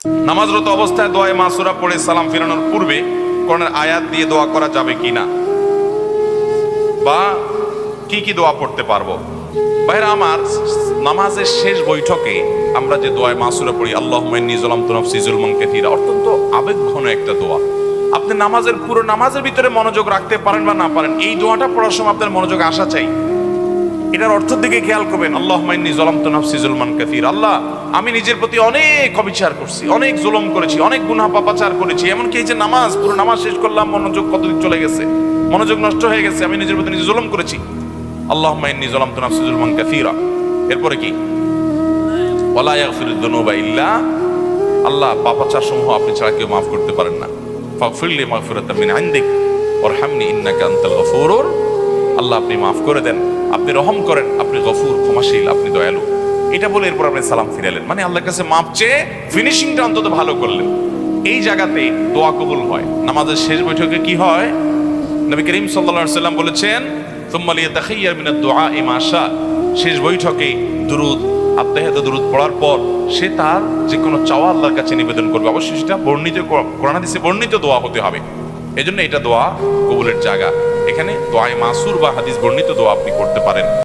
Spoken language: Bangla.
নামাজরত অবস্থায় দোয়ায়ে মাসুরা পড়ে সালাম ফিরানোর পূর্বে কোরআনের আয়াত দিয়ে দোয়া করা যাবে কিনা, বা কি কি দোয়া পড়তে পারবো? ভাইরা আমার, নামাজের শেষ বৈঠকে আমরা যে দোয়ায়ে মাসুরা পড়ি, আল্লাহুম্মা ইন্নী যালামতু নাফসি যুলমান কাসীরা, অত্যন্ত আবেগঘন একটা দোয়া। আপনি নামাজের পুরো নামাজের ভিতরে মনোযোগ রাখতে পারেন বা না পারেন, এই দোয়াটা পড়ার সময় আপনার মনোযোগ আসা চাই। এটার অর্থের দিকে খেয়াল করবেন। আল্লাহুম্মা ইন্নী যালামতু নাফসি যুলমান কাসীরা, আল্লাহ আমি নিজের প্রতি অনেক অবিচার করছি, অনেক জুলুম করেছি, অনেক গুনাহ পাপাচার করেছি। এমনকি এই যে নামাজ, পুরো নামাজ শেষ করলাম, মনোযোগ কতদিন চলে গেছে, মনোযোগ নষ্ট হয়ে গেছে, আমি নিজের প্রতি নিজে জুলুম করেছি। আল্লাহুম্মা ইন্নী যালামতু নাফসি যুলমান কাসীরা। এরপরে কি? ওয়ালা ইয়াগফিরুয যুনুবা ইল্লা, আল্লাহ পাপাচার সমূহ আপনি ছাড়া কেউ মাফ করতে পারেন না। ফাগফিরলি মাগফিরাতাম মিন ইনদিক ওয়ারহামনি ইন্নাকা আনতাল গফুরুর, আল্লাহ আপনি মাফ করে দেন, আপনি রহম করেন, আপনি গফুর ক্ষমাশীল, আপনি দয়ালু। এটা বলে এরপর আপনি সালাম ফিরালেন, মানে আল্লাহর কাছে মাপ চেয়ে ফিনিশিংটা অন্তত ভালো করলেন। এই জায়গাতে দোয়া কবুল হয়। নামাজের শেষ বৈঠকে কি হয়? নবী করিম সাল্লাল্লাহু আলাইহি ওয়াসাল্লাম বলেছেন, সুম্মা লিয়াতাখাইয়ার মিনাদ দুআই মা শা, শেষ বৈঠকে দুরূদ, আত্তাহিয়াত দুরূদ পড়ার পর সে তার যে কোনো চাওয়া আল্লাহর কাছে নিবেদন করবে। অবশ্যই সেটা বর্ণিত কোরআন হাদিসে বর্ণিত দোয়া হতে হবে। এজন্য এটা দোয়া কবুলের জায়গা। এখানে দোয়ায়ে মাসুর বা হাদিস বর্ণিত দোয়া আপনি করতে পারেন।